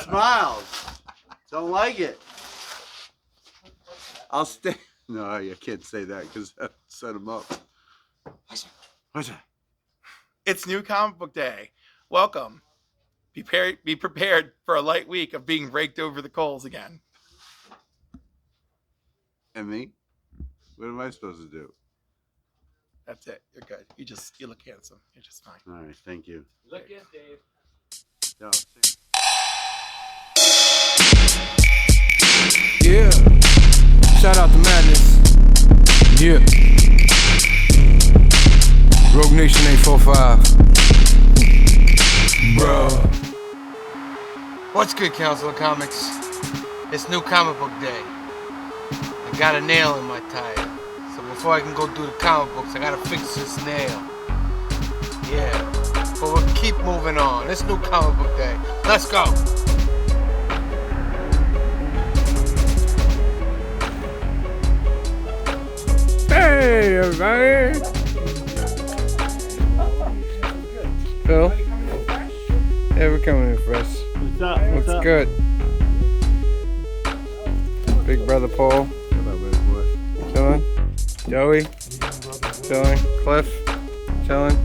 smiles. Don't like it. I'll stay. No, you can't say that because that set him up. What's that? It's New Comic Book Day. Welcome. Be prepared for a light week of being raked over the coals again. And me? What am I supposed to do? That's it. You're good. You look handsome. You're just fine. All right, thank you. Look good, Dave. No. Yeah. Shout out to Madness. Yeah. Rogue Nation 845. Bro. What's good, Council of Comics? It's New Comic Book Day. I got a nail in my tire. So before I can go do the comic books, I gotta fix this nail. Yeah. But we'll keep moving on. It's New Comic Book Day. Let's go. Hey, everybody. Phil? Yeah, we're coming in fresh. What's up? What's good? Big brother Paul. Chilling. Joey. Chilling. Cliff. Chilling.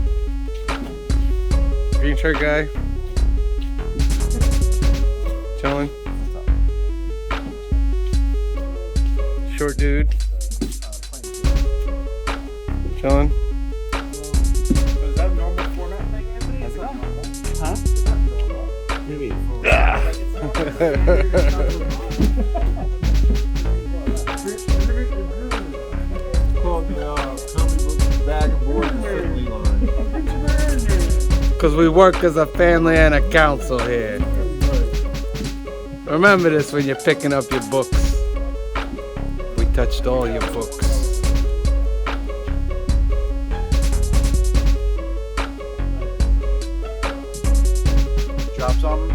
Green shirt guy. Chilling. Short dude. Chilling. Is that a normal format thing, Anthony? Is it normal? Huh? Is that normal? What do you mean? Called the comic book bag of board assembly line. Because we work as a family and a council here. Remember this when you're picking up your books. We touched all your books. Drop something.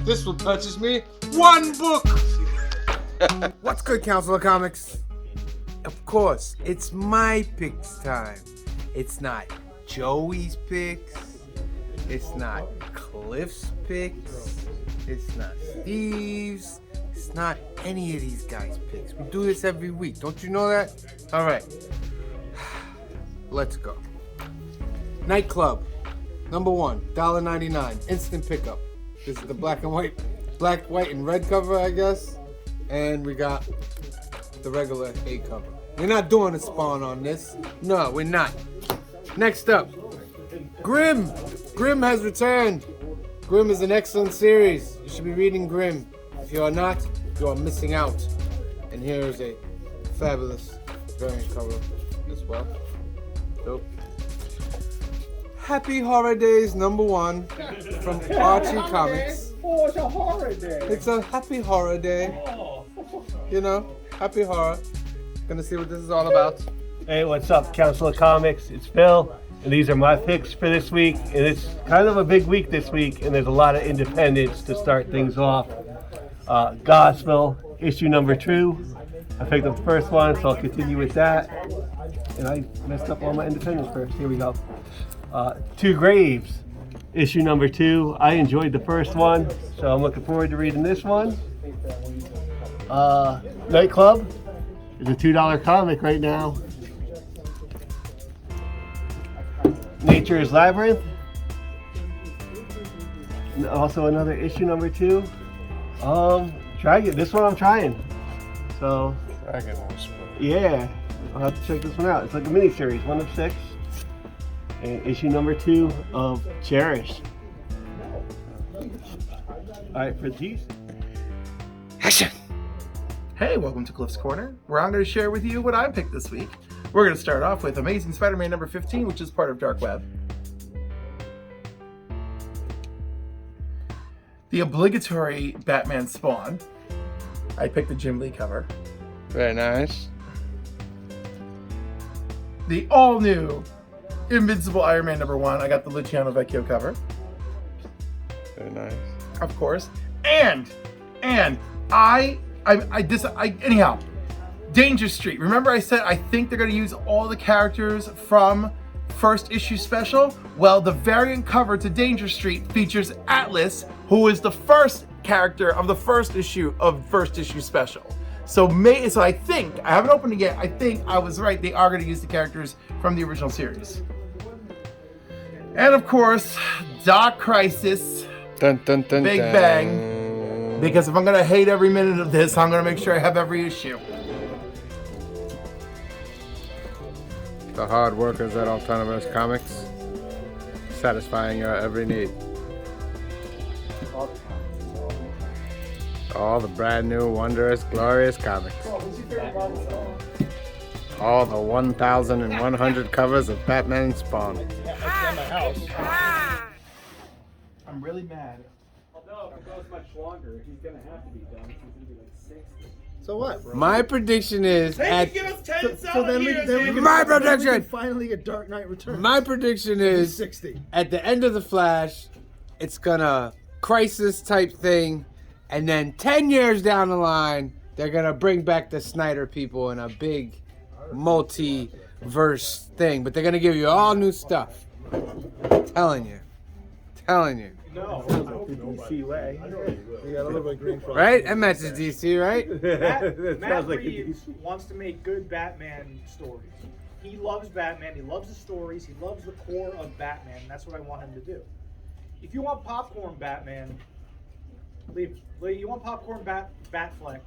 This one touches me. One book! What's good, Council of Comics? Of course, it's my picks time. It's not Joey's picks. It's not Cliff's picks. It's not Steve's. It's not any of these guys' picks. We do this every week. Don't you know that? All right. Let's go. Nightclub. Number 1, $1.99. Instant pickup. This is the black, white, and red cover, I guess. And we got the regular A cover. We're not doing a Spawn on this. No, we're not. Next up, Grimm. Grimm has returned. Grimm is an excellent series. You should be reading Grimm. If you are not, you are missing out. And here is a fabulous variant cover as well. Dope. Happy Horror Days number 1 from Archie Comics. Oh, it's a horror day. It's a happy horror day. You know, happy horror. Gonna see what this is all about. Hey, what's up, Council of Comics? It's Phil, and these are my picks for this week. And it's kind of a big week this week, and there's a lot of independents to start things off. Gospel, issue number 2. I picked up the first one, so I'll continue with that. And I messed up all my independents first. Here we go. Two Graves, issue number 2. I enjoyed the first one, so I'm looking forward to reading this one. Nightclub is a $2 comic right now. Nature's Labyrinth, also another issue number 2. Dragon, this one I'm trying. So, Dragon Whisperer. Yeah, I'll have to check this one out. It's like a mini series, 1 of 6. And issue number 2 of Cherish. Alright, for these. Hey, welcome to Cliff's Corner, where I'm going to share with you what I picked this week. We're going to start off with Amazing Spider-Man number 15, which is part of Dark Web. The obligatory Batman Spawn. I picked the Jim Lee cover. Very nice. The all-new Invincible Iron Man number 1. I got the Luciano Vecchio cover. Very nice. Of course. And anyhow, Danger Street. Remember I said I think they're going to use all the characters from first issue special? Well, the variant cover to Danger Street features Atlas, who is the first character of the first issue of first issue special. So I think, I haven't opened it yet, I think I was right, they are going to use the characters from the original series. And of course, Dark Crisis, Dun, dun, dun, Big dun. Bang. Because if I'm going to hate every minute of this, I'm going to make sure I have every issue. The hard workers at Alterniverse Comics, satisfying your every need. All the brand new, wondrous, glorious comics. All the 1,100 covers of Batman and Spawn. I'm really mad. Although if it goes much longer, he's gonna have to be done. He's gonna be like 60. So what, bro? My prediction is They can give us 10 So then we can My then we prediction! can finally get Dark Knight Returns. My prediction He's is 60. at the end of the Flash, it's gonna crisis type thing, and then 10 years down the line, they're gonna bring back the Snyder people in a big multiverse thing, but they're gonna give you all new stuff. Telling you. No, Sounds like the DC way. You got a little bit of green front. Right? That matches DC, right? Matt Sounds like a Reeves wants to make good Batman stories. He loves Batman. He loves the stories. He loves the core of Batman. And that's what I want him to do. If you want popcorn Batman, you want popcorn Batfleck,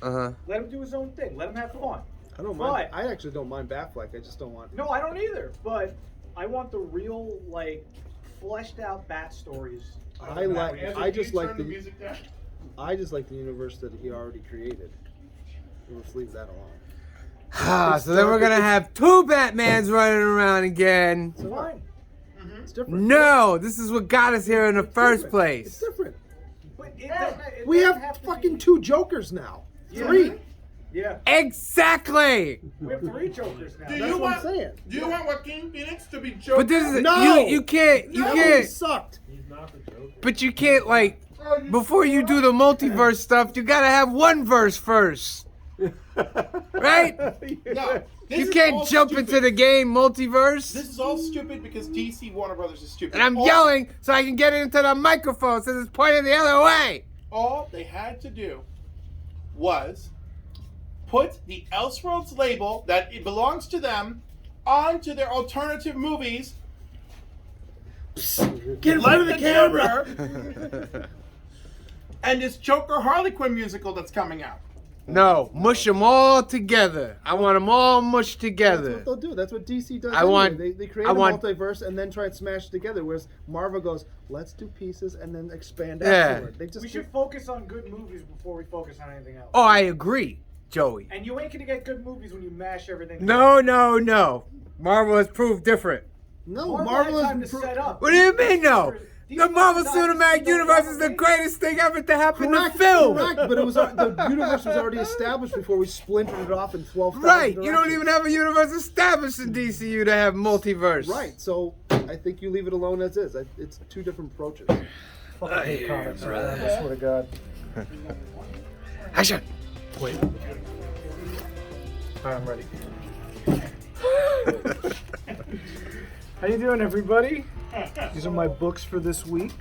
Uh-huh. let him do his own thing. Let him have fun. I don't mind. I actually don't mind Batfleck. I just don't want. No, I don't either. But I want the real, fleshed out Bat stories. I just like the universe that he already created. Let's leave that alone. So then we're gonna have two Batmans running around again. So what? Fine. It's different. No, this is what got us here in the first It's place. different. But We have fucking 2 Jokers now. 3. Yeah. Exactly. We have 3 Jokers now. Do That's you what want? I'm saying. Do you want Joaquin Phoenix to be Joker? But this is No! you can't That movie sucked. but you can't before you do the multiverse stuff, you gotta have one verse first. Right? No, this You is can't all jump stupid. into the game multiverse. This is all stupid because DC Warner Brothers is stupid. And I'm All- yelling so I can get into the microphone since it's pointing the other way. All they had to do was put the Elseworlds label that it belongs to them onto their alternative movies. Get in front of the camera. Joker and this Joker Harley Quinn musical that's coming out. No, mush them all together. I want them all mushed That's together. what they'll do. That's what DC does. I want- Anyway. They create I a want- multiverse and then try and smash it together. Whereas Marvel goes, let's do pieces and then expand Yeah. afterward. They just We should focus on good movies before we focus on anything else. Oh, I agree, Joey. And you ain't gonna get good movies when you mash everything. No. Marvel has proved different. no. Marvel Marvel had time is to set up. What do you mean, no? These The Marvel movies obviously Cinematic don't Universe have is the a- greatest thing ever to happen correct, to film. correct, but it was the universe was already established before we splintered it off in 12,000 Right, you don't directions. even have a universe established in DCU to have multiverse. Right, so I think you leave it alone as is. It's 2 different approaches. Fucking comics, man. I swear to God. Action. Wait. Alright, I'm ready. How you doing, everybody? These are my books for this week.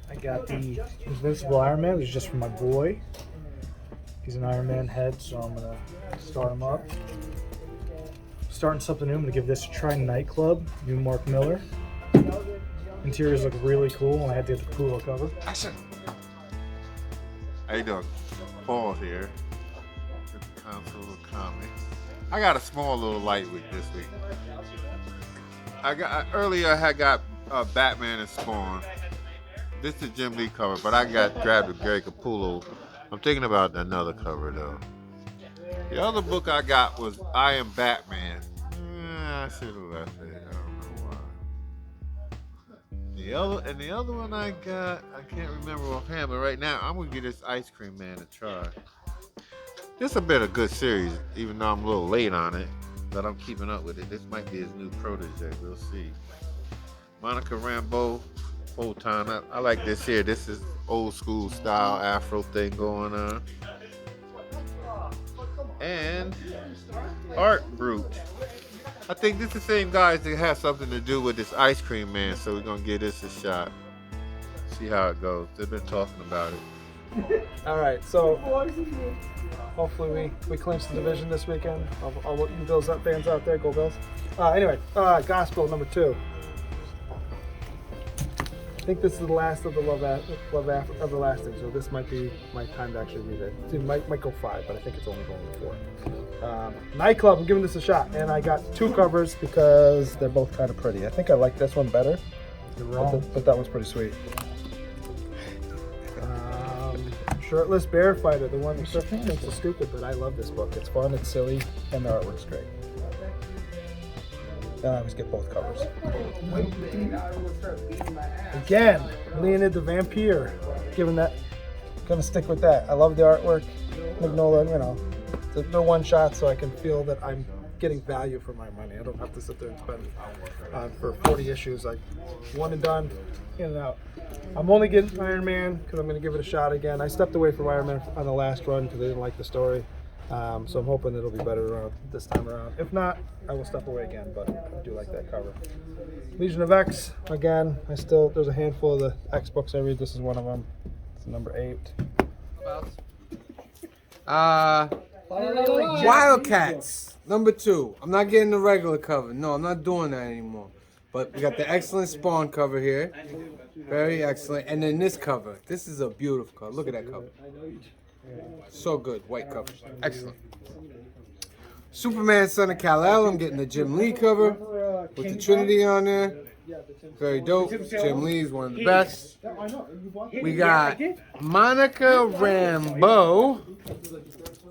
I got the Invincible Iron Man. This is just for my boy. He's an Iron Man head, so I'm gonna start him up. Starting something new. I'm gonna give this a try. Nightclub, new Mark Miller. Interiors look really cool. I had to get the Pula cover. Action. How you doing? Paul here with the Console of Comics. I got a small little light week this week. Earlier I had got Batman and Spawn. This is Jim Lee cover, but I grabbed a Gary Capullo. I'm thinking about another cover though. The other book I got was I Am Batman. I should have left it. I don't know why. The other one I got, I can't remember offhand, but right now I'm gonna give this Ice Cream Man a try. This has been a good series, even though I'm a little late on it, but I'm keeping up with it. This might be his new protege. We'll see. Monica Rambeau, full time. I like this here. This is old school style Afro thing going on. And Art Brute. I think this is the same guys that have something to do with this ice cream man, so we're gonna give this a shot. See how it goes. They've been talking about it. All right, so hopefully we clinch the division this weekend. All you Bills fans out there, go Bills. Anyway, Gospel number 2. I think this is the last of the Love Everlasting, so this might be my time to actually read it. It might go 5, but I think it's only going to 4. Nightclub, I'm giving this a shot, and I got 2 covers because they're both kind of pretty. I think I like this one better. You're wrong. But that one's pretty sweet. Shirtless Bear Fighter, the one that thinks is stupid, but I love this book. It's fun, it's silly, and the artwork's great. I always get both covers. Again, Leonid the Vampire. Gonna stick with that. I love the artwork. Magnolia, you know, they're one shot, so I can feel that I'm getting value for my money. I don't have to sit there and spend for 40 issues. Like one and done, in and out. I'm only getting Iron Man because I'm gonna give it a shot again. I stepped away from Iron Man on the last run because I didn't like the story. So I'm hoping it'll be better this time around. If not, I will step away again, but I do like that cover. Legion of X, again, there's a handful of the X books I read. This is one of them. It's number 8. Wildcats, number 2. I'm not getting the regular cover. No, I'm not doing that anymore. But we got the excellent Spawn cover here. Very excellent. And then this cover. This is a beautiful cover. Look at that cover. So good. White cover. Excellent. Superman, Son of Kal-El. I'm getting the Jim Lee cover with the Trinity on there. Very dope. Jim Lee is one of the best. We got Monica Rambeau,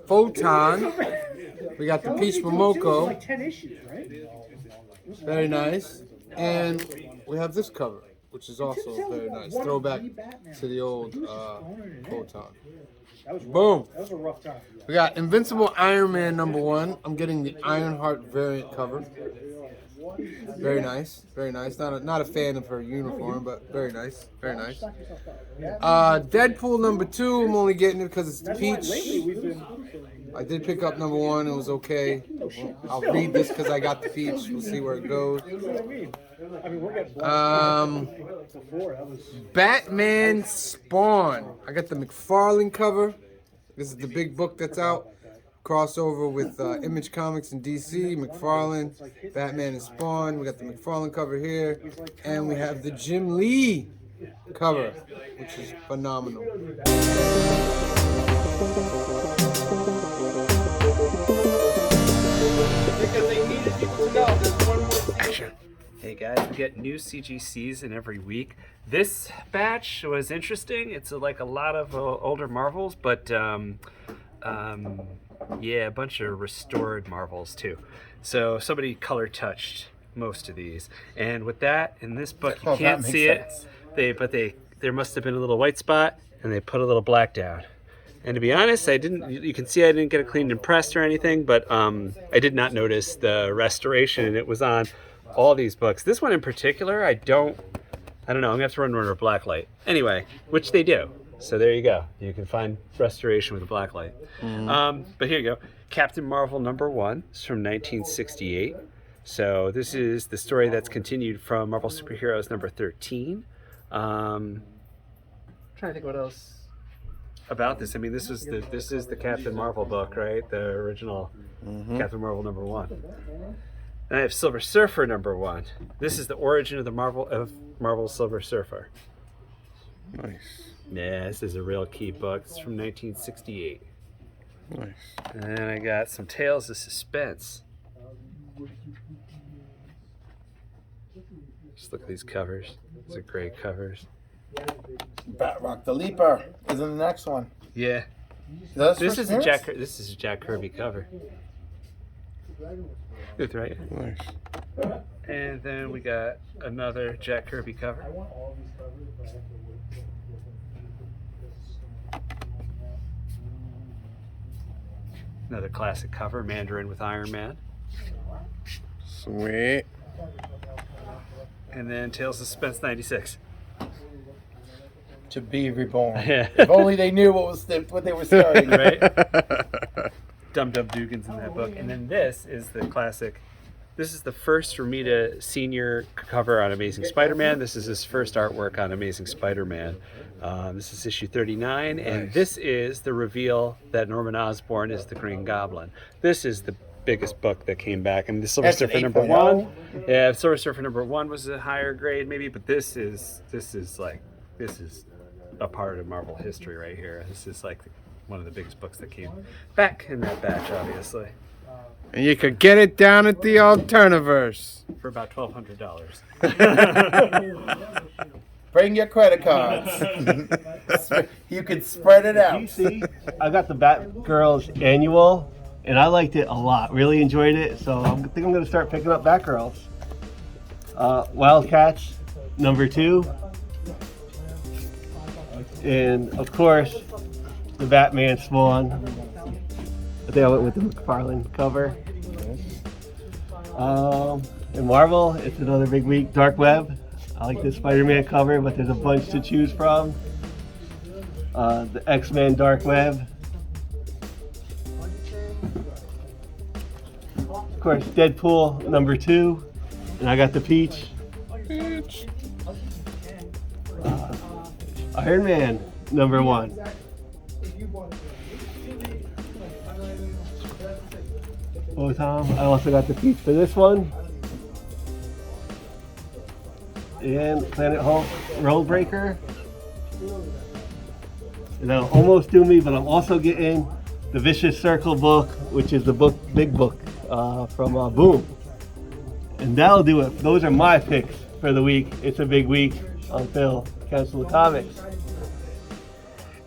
Photon. We got the Peach Momoko. Very nice. And we have this cover, which is also very nice. Throwback to the old Photon. Boom. We got Invincible Iron Man number 1. I'm getting the Ironheart variant cover. Very nice. Very nice. Not a fan of her uniform, but very nice. Very nice. Deadpool number 2. I'm only getting it because it's the Peach. I did pick up number 1. It was okay. I'll read this because I got the Peach. We'll see where it goes. Batman Spawn. I got the McFarlane cover. This is the big book that's out. Crossover with Image Comics and DC. McFarlane, Batman and Spawn. We got the McFarlane cover here. And we have the Jim Lee cover, which is phenomenal. Action. Hey guys, we get new CGCs in every week. This batch was interesting. It's like a lot of older Marvels, but yeah, a bunch of restored Marvels too. So somebody color touched most of these, and with that in this book you can't see it. There must have been a little white spot, and they put a little black down. And to be honest, you can see I didn't get it cleaned and pressed or anything, but I did not notice the restoration, and it was on all these books. This one in particular, I don't know, I'm gonna have to run under a black light. Anyway, which they do. So there you go. You can find restoration with a black light. But here you go. Captain Marvel number 1 is from 1968. So this is the story that's continued from Marvel Superheroes number 13. Trying to think what else about this. I mean, this is the Captain Marvel book, right? The original Captain Marvel number 1. And I have Silver Surfer number 1. This is the origin of the Marvel Silver Surfer. Nice. Yeah, this is a real key book. It's from 1968. Nice. And then I got some Tales of Suspense. Just look at these covers. These are great covers. Batrock the Leaper is in the next one. Yeah. This is a Jack Kirby cover. Good, right? Nice. And then we got another Jack Kirby cover. Another classic cover, Mandarin with Iron Man. Sweet. And then Tales of Suspense 96. To be reborn. If only they knew what they were starting. Right? Dum Dum Dugan's in that book. And then this is the classic This is the first Romita Senior cover on Amazing Spider-Man. This is his first artwork on Amazing Spider-Man. This is issue 39, and this is the reveal that Norman Osborn is the Green Goblin. This is the biggest book that came back. I mean, the Silver Surfer number 1. Yeah, Silver Surfer number 1 was a higher grade maybe, but this is a part of Marvel history right here. This is like one of the biggest books that came back in that batch, obviously. And you could get it down at the Alterniverse. For about $1,200. Bring your credit cards. You can spread it out. You see, I got the Batgirls annual, and I liked it a lot. Really enjoyed it, so I think I'm going to start picking up Batgirls. Wildcats number 2, and of course the Batman Spawn. I think I went with the McFarlane cover. In Marvel, it's another big week. Dark Web. I like this Spider-Man cover, but there's a bunch to choose from. The X-Men Dark Web. Of course, Deadpool number 2, and I got the Peach. Iron Man number 1. Oh, Tom, I also got the Peach for this one. And Planet Hulk Road Breaker. And that'll almost do me, but I'm also getting the Vicious Circle book, which is the big book from Boom. And that'll do it. Those are my picks for the week. It's a big week on Phil, Council of Comics.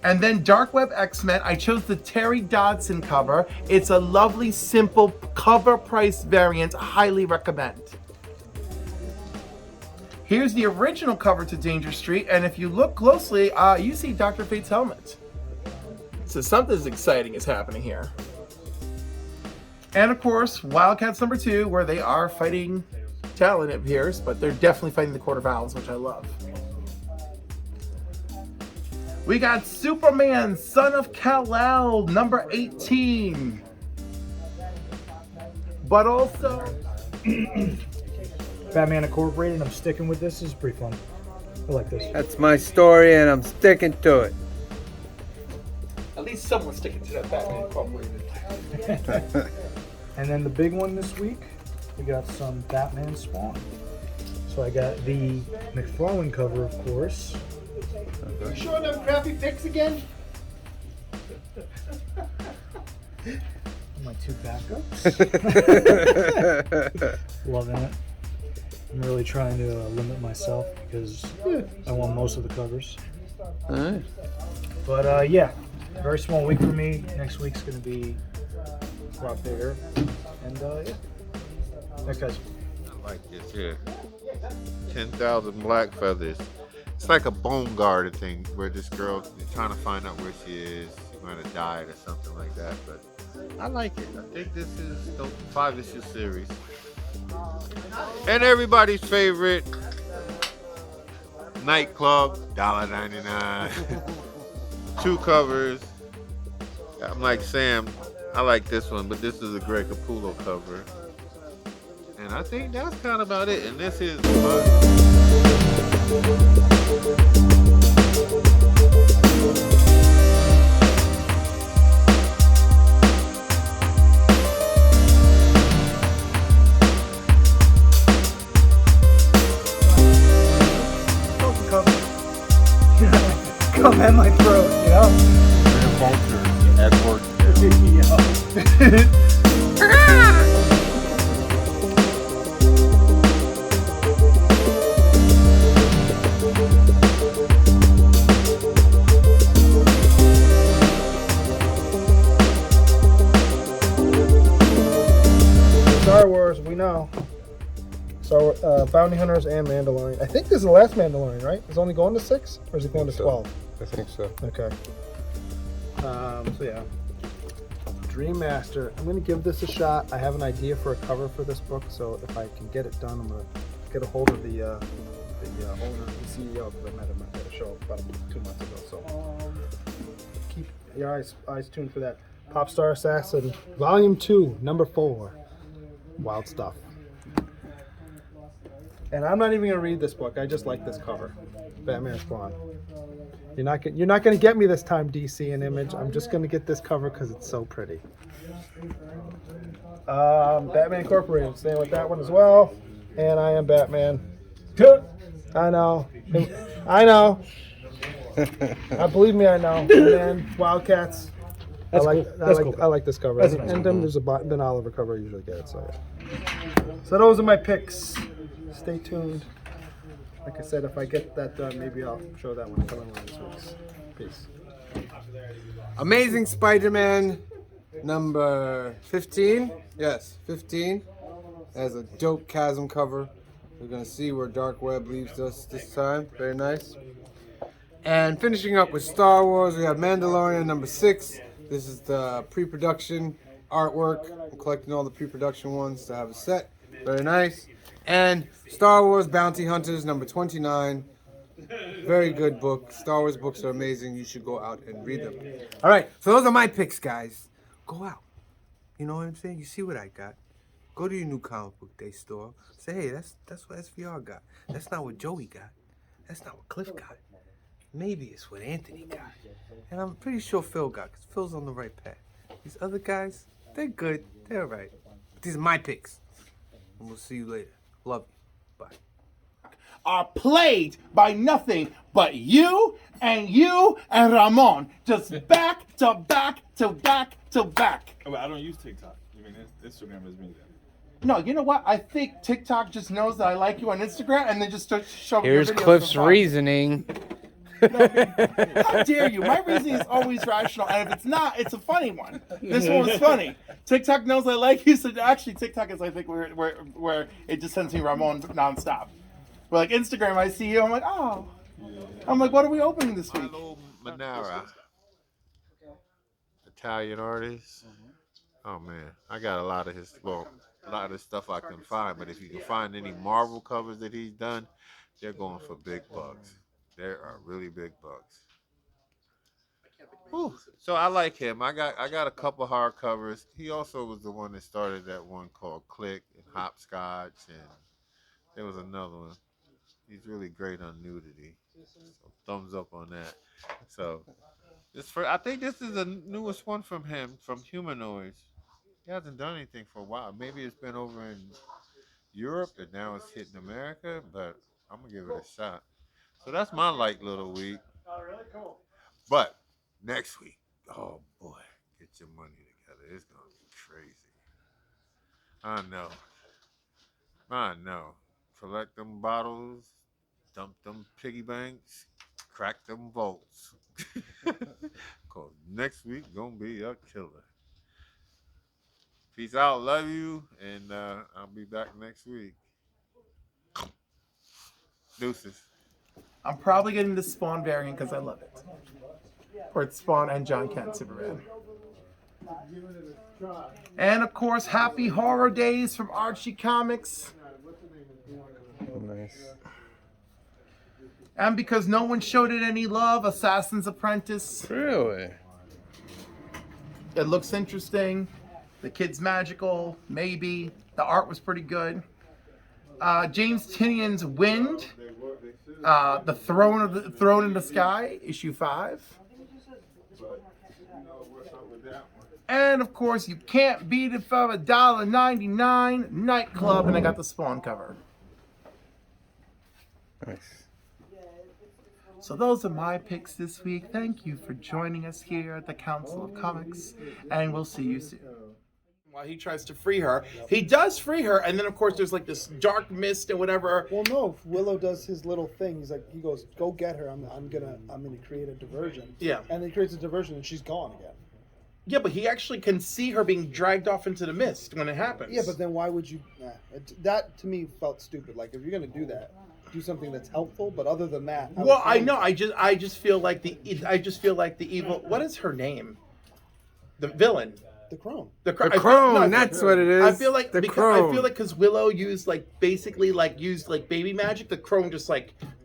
And then Dark Web X-Men, I chose the Terry Dodson cover. It's a lovely, simple cover price variant. Highly recommend. Here's the original cover to Danger Street, and if you look closely, you see Dr. Fate's helmet. So something's exciting is happening here. And of course, Wildcats number 2, where they are fighting Talon, it appears, but they're definitely fighting the Court of Owls, which I love. We got Superman, Son of Kal-El, number 18. But also... Batman Incorporated, I'm sticking with this. This is pretty fun. I like this. That's my story, and I'm sticking to it. At least someone's sticking to that Batman Incorporated. And then the big one this week, we got some Batman Spawn. So I got the McFarlane cover, of course. You showing them crappy pics again? My 2 backups. Loving it. I'm really trying to limit myself because I want most of the covers. Alright. But yeah, very small week for me. Next week's going to be a lot bigger. And yeah. Thanks, guys. I like this here. 10,000 Black Feathers. It's like a bone guard thing where this girl is trying to find out where she is. She might have died or something like that. But I like it. I think this is the 5-issue series. And everybody's favorite Nightclub, $1.99. 2 covers. I'm like Sam, I like this one, but this is a Greg Capullo cover. And I think that's kind of about it. And this is Come in my throat, you know? Star Wars, we know. So, Bounty Hunters and Mandalorian. I think this is the last Mandalorian, right? Is it only going to 6? Or is it going to 12? I think so. Okay. So yeah. Dream Master. I'm going to give this a shot. I have an idea for a cover for this book, so if I can get it done, I'm going to get a hold of the owner, the CEO, because I met him at a show about 2 months ago. So keep your eyes tuned for that. Popstar Assassin, Volume 2, Number 4. Wild stuff. And I'm not even gonna read this book. I just like this cover, Batman Spawn. You're not gonna get me this time, DC and Image. I'm just gonna get this cover because it's so pretty. Batman Incorporated, staying with that one as well. And I Am Batman. I know. Believe me, I know. And then Wildcats. I like this cover. That's a nice and then there's a Ben Oliver cover I usually get. So yeah. So those are my picks. Stay tuned. Like I said, if I get that done, maybe I'll show that one coming on this week's. Peace. Amazing Spider-Man number 15. Yes, 15. Has a dope Chasm cover. We're going to see where Dark Web leaves us this time. Very nice. And finishing up with Star Wars, we have Mandalorian number 6. This is the pre-production artwork. I'm collecting all the pre-production ones to have a set. Very nice. And Star Wars Bounty Hunters number 29. Very good book. Star Wars books are amazing. You should go out and read them. All right, so those are my picks, guys. Go out. You know what I'm saying? You see what I got. Go to your new comic book day store. Say, hey, that's what SVR got. That's not what Joey got. That's not what Cliff got. Maybe it's what Anthony got. And I'm pretty sure Phil got, because Phil's on the right path. These other guys, they're good. They're all right. But these are my picks. And we'll see you later. Love you. Bye. Are played by nothing but you and Ramon. Just back to back to back to back. Oh, I don't use TikTok. You mean Instagram is me then? No, you know what? I think TikTok just knows that I like you on Instagram and then just starts showing Here's your videos Cliff's for fun. reasoning. How dare you? My reasoning is always rational, and if it's not, it's a funny one. This one was funny. TikTok knows I like you, so actually TikTok is, I think, where it just sends me Ramon nonstop. But like Instagram, I see you, I'm like, oh. I'm like, what are we opening this week? Milo Manara, Italian artist. Oh man, I got a lot of his stuff I can find. But if you can find any Marvel covers that he's done, they're going for big bucks. There are really big bucks. Whew. So I like him. I got a couple hardcovers. He also was the one that started that one called Click and Hopscotch, and there was another one. He's really great on nudity. So thumbs up on that. So I think this is the newest one from him, from Humanoids. He hasn't done anything for a while. Maybe it's been over in Europe and now it's hitting America, but I'm gonna give it a shot. So that's my light little week. Oh, really cool. But next week, oh boy, get your money together. It's gonna be crazy. I know. Collect them bottles, dump them piggy banks, crack them vaults. Cause next week gonna be a killer. Peace out, love you, and I'll be back next week. Deuces. I'm probably getting the Spawn variant because I love it. Or it's Spawn and John Kent Superman. And of course, Happy Horror Days from Archie Comics. Nice. And because no one showed it any love, Assassin's Apprentice. Really? It looks interesting. The kid's magical, maybe. The art was pretty good. James Tynion's Wind. The Throne in the Sky, issue 5. And of course, you can't beat it for $1.99. Nightclub, and I got the Spawn cover. Nice. So those are my picks this week. Thank you for joining us here at the Council of Comics, and we'll see you soon. While he tries to free her, he does free her, and then of course there's like this dark mist and whatever. Well, no. Willow does his little thing. He goes, "Go get her. I'm gonna create a diversion." Yeah. And he creates a diversion, and she's gone again. Yeah, but he actually can see her being dragged off into the mist when it happens. Yeah, but then why would you? That to me felt stupid. Like if you're gonna do that, do something that's helpful. But other than that, I know. I just feel like the evil. What is her name? The villain. The Crone. The Crone, that's what it is. I feel like the Crone. I feel like because Willow used baby magic, the Crone just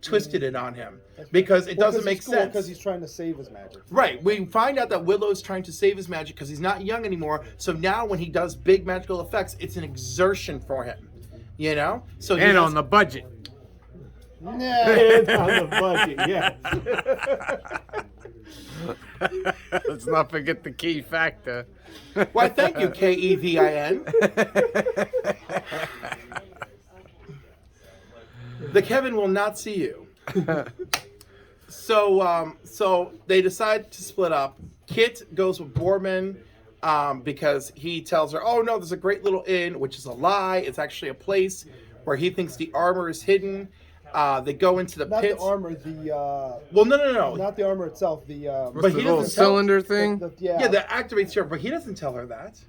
twisted it on him because it doesn't make sense. Because he's trying to save his magic. Right. We find out that Willow's trying to save his magic because he's not young anymore. So now when he does big magical effects, it's an exertion for him. You know, so he And has- on the budget. And on the budget, yes. Let's not forget the key factor. Why, thank you, Kevin. The Kevin will not see you. So they decide to split up. Kit goes with Borman because he tells her, "Oh no, there's a great little inn," which is a lie. It's actually a place where he thinks the armor is hidden. They go into the Not pits. the armor, the Well, no. not the armor itself. The But he little doesn't tell- cylinder thing. yeah. Yeah, that activates her, but he doesn't tell her that.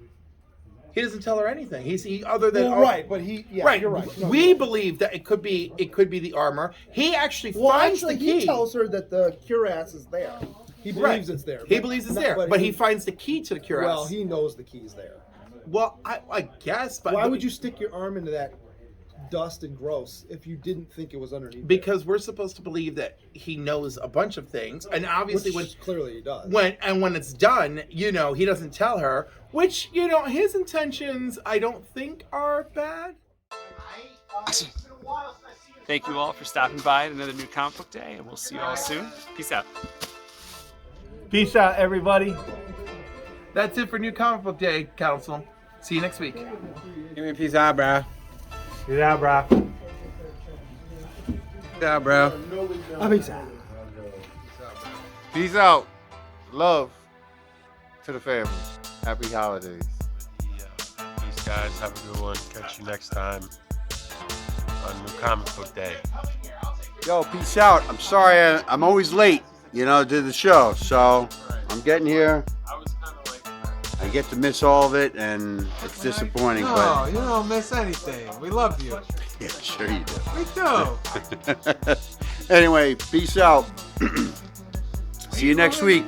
He doesn't tell her anything. He other than Well, right, but right. You're right. No, We believe that it could be the armor. He actually well, finds actually, the key. he tells her that the cuirass is there. He believes it's there. He but believes it's not- there, but he finds the key to the cuirass. Well, he knows the key's there. Well, I guess, but Why would you stick your arm into that dust and gross if you didn't think it was underneath? Because we're supposed to believe that he knows a bunch of things, and obviously Which clearly he does. when it's done, he doesn't tell her. Which his intentions, I don't think are bad. Thank you all for stopping by at another New Comic Book Day, and we'll see you all soon. Peace out. Peace out, everybody. That's it for New Comic Book Day, Council. See you next week. Give me a piece out, bro. Get out, bro. Peace out, bro. Peace out. Love to the family. Happy holidays. Peace, guys. Have a good one. Catch you next time on New Comic Book Day. Yo, peace out. I'm sorry I'm always late, to the show. So I'm getting here. I get to miss all of it, and it's disappointing. No, But you don't miss anything. We love you. yeah, sure you do. We do. Anyway, peace out. See you next week.